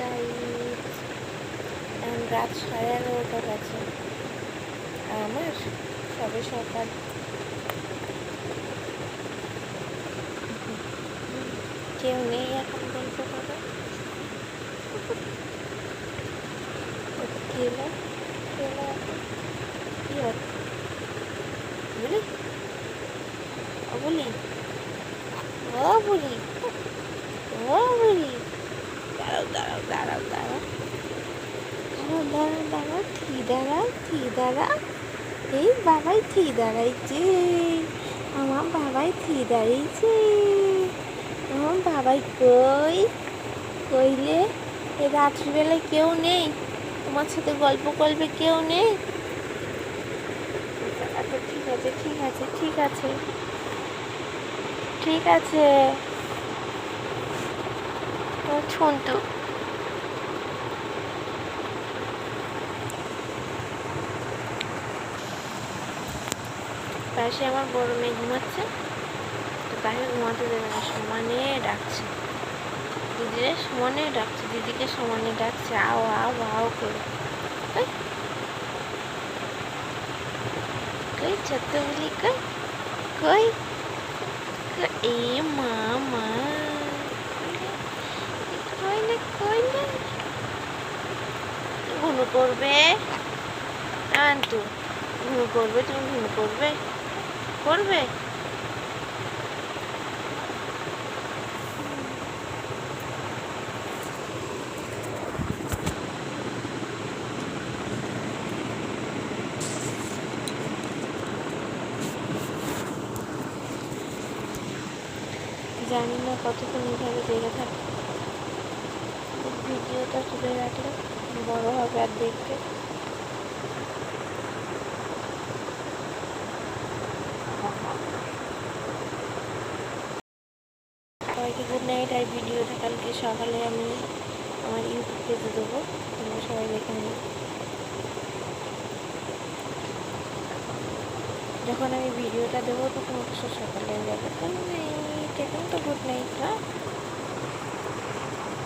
Guys, এখন রাত 11:30 গেছে আর আমার সবে সকাল। কেউ নেই এখন গল্প করে। কেলা কেলা এখন কি হচ্ছে বুঝলি? ও বলি, ও বলি, ও বলি, দাঁড়াও দাঁড়াও দাঁড়াও দাঁড়াও দাঁড়াও দাঁড়াও দাঁড়াও, থি দাঁড়াও, থি দাঁড়াও। এই বাবাই থি দাঁড়াইছে, আমার বাবাই থি দাঁড়িয়েছে। আমার বাবাই কই কইলে? এই রাত্রিবেলায় কেউ নেই? তোমার সাথে গল্প করবে কেউ নেই? আচ্ছা ঠিক আছে ঠিক আছে ঠিক আছে ঠিক আছে। ছন্তু পাশে আমার বড় মেয়ে ঘুমাচ্ছে, তো তাকে ঘুমাতে দেবে না, সমানে ডাকছে দিদিরে, সমানে ডাকছে দিদিকে, সমানে ডাকছে আও আও আও করে। কই ছোট্ট বলি, কই কই এ মা মা কইলে কইলে ঘুনু করবে। আন্টু ঘুনু করবে, তুমি ঘুনু করবে করবে? জানি না কতক্ষণ এইভাবে জেগে থাকে। ভিডিওটা তুলে রাখলে বড় হবে আর দেখবে। সবাইকে গুড নাইট। আর ভিডিওটা কালকে সকালে আমি আমার ইউটিউব পেজে দেবো, তোমরা সবাই দেখে নিও। যখন আমি ভিডিওটা দেবো তখন অবশ্য সকালে হয়ে যাবে। গুড নাইট, এখন তো গুড নাইট না।